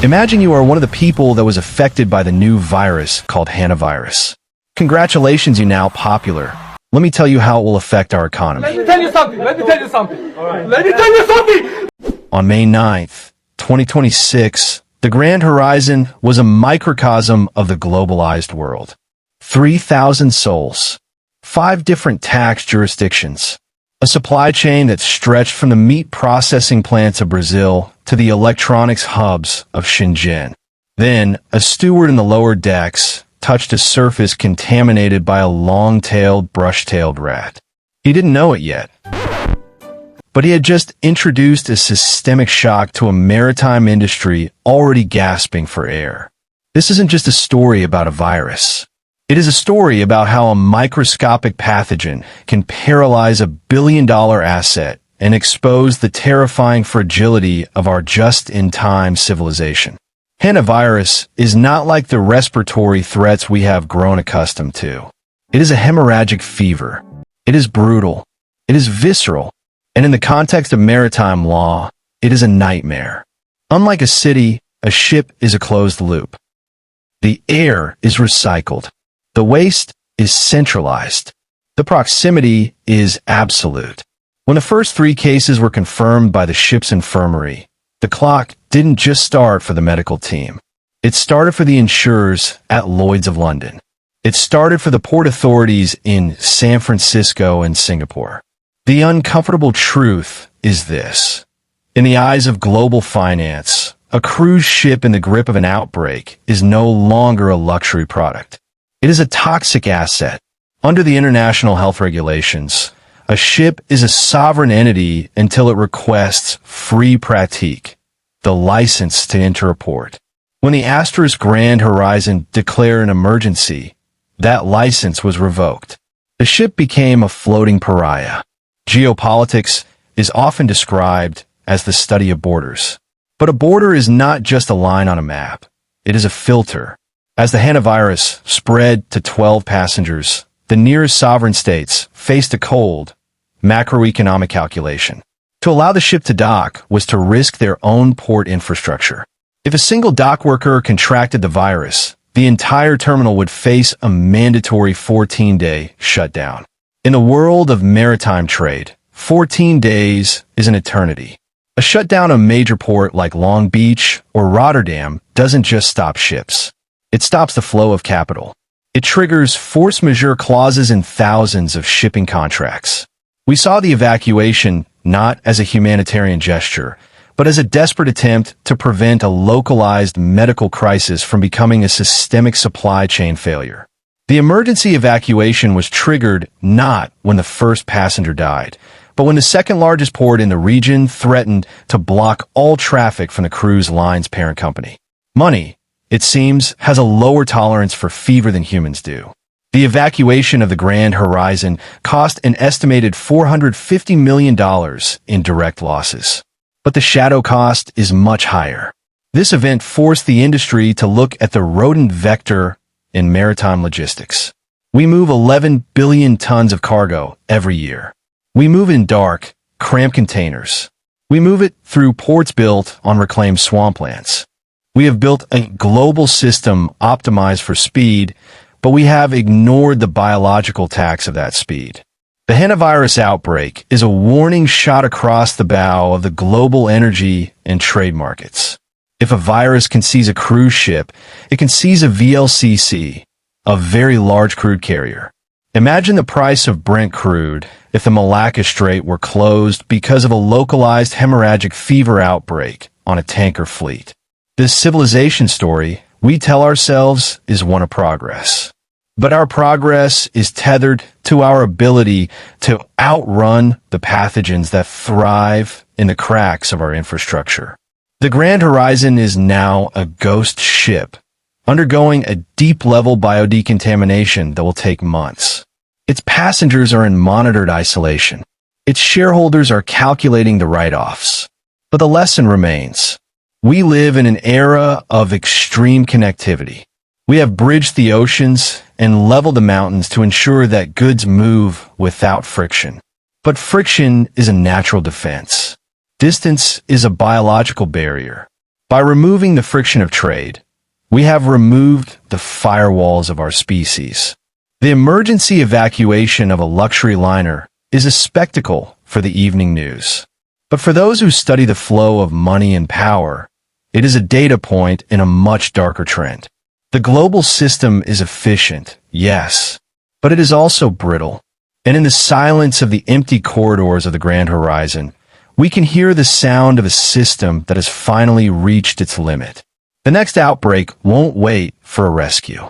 Imagine you are one of the people that was affected by the new virus called Hantavirus. Congratulations, you're now popular. Let me tell you how it will affect our economy. Let me tell you something. Let me tell you something. All right. Let me tell you something. On May 9th, 2026, the Grand Horizon was a microcosm of the globalized world. 3,000 souls, 5 different tax jurisdictions, a supply chain that stretched from the meat processing plants of Brazil to the electronics hubs of Shenzhen. Then, a steward in the lower decks touched a surface contaminated by a long-tailed, brush-tailed rat. He didn't know it yet, but he had just introduced a systemic shock to a maritime industry already gasping for air. This isn't just a story about a virus. It is a story about how a microscopic pathogen can paralyze a billion-dollar asset and expose the terrifying fragility of our just-in-time civilization. Hantavirus is not like the respiratory threats we have grown accustomed to. It is a hemorrhagic fever. It is brutal. It is visceral. And in the context of maritime law, it is a nightmare. Unlike a city, a ship is a closed loop. The air is recycled. The waste is centralized. The proximity is absolute. When the first 3 cases were confirmed by the ship's infirmary, the clock didn't just start for the medical team. It started for the insurers at Lloyd's of London. It started for the port authorities in San Francisco and Singapore. The uncomfortable truth is this. In the eyes of global finance, a cruise ship in the grip of an outbreak is no longer a luxury product. It is a toxic asset. Under the international health regulations, a ship is a sovereign entity until it requests free Pratique, the license to enter a port. When the Grand Horizon declared an emergency, that license was revoked. The ship became a floating pariah. Geopolitics is often described as the study of borders. But a border is not just a line on a map. It is a filter. As the Hantavirus spread to 12 passengers, the nearest sovereign states faced a cold, macroeconomic calculation. To allow the ship to dock was to risk their own port infrastructure. If a single dock worker contracted the virus, the entire terminal would face a mandatory 14-day shutdown. In the world of maritime trade, 14 days is an eternity. A shutdown of a major port like Long Beach or Rotterdam doesn't just stop ships. It stops the flow of capital. It triggers force majeure clauses in thousands of shipping contracts. We saw the evacuation not as a humanitarian gesture, but as a desperate attempt to prevent a localized medical crisis from becoming a systemic supply chain failure. The emergency evacuation was triggered not when the first passenger died, but when the second largest port in the region threatened to block all traffic from the cruise line's parent company. Money, it seems, has a lower tolerance for fever than humans do. The evacuation of the Grand Horizon cost an estimated $450 million in direct losses. But the shadow cost is much higher. This event forced the industry to look at the Rodent Vector in maritime logistics. We move 11 billion tons of cargo every year. We move in dark, cramped containers. We move it through ports built on reclaimed swamplands. We have built a global system optimized for speed, but we have ignored the biological tax of that speed. The Hantavirus outbreak is a warning shot across the bow of the global energy and trade markets. If a virus can seize a cruise ship, it can seize a VLCC, a very large crude carrier. Imagine the price of Brent Crude if the Malacca Strait were closed because of a localized hemorrhagic fever outbreak on a tanker fleet. This civilization story, we tell ourselves, is one of progress. But our progress is tethered to our ability to outrun the pathogens that thrive in the cracks of our infrastructure. The Grand Horizon is now a ghost ship, undergoing a deep-level biodecontamination that will take months. Its passengers are in monitored isolation. Its shareholders are calculating the write-offs. But the lesson remains. We live in an era of extreme connectivity. We have bridged the oceans and leveled the mountains to ensure that goods move without friction. But friction is a natural defense. Distance is a biological barrier. By removing the friction of trade, we have removed the firewalls of our species. The emergency evacuation of a luxury liner is a spectacle for the evening news. But for those who study the flow of money and power, it is a data point in a much darker trend. The global system is efficient, yes, but it is also brittle. And in the silence of the empty corridors of the Grand Horizon, we can hear the sound of a system that has finally reached its limit. The next outbreak won't wait for a rescue.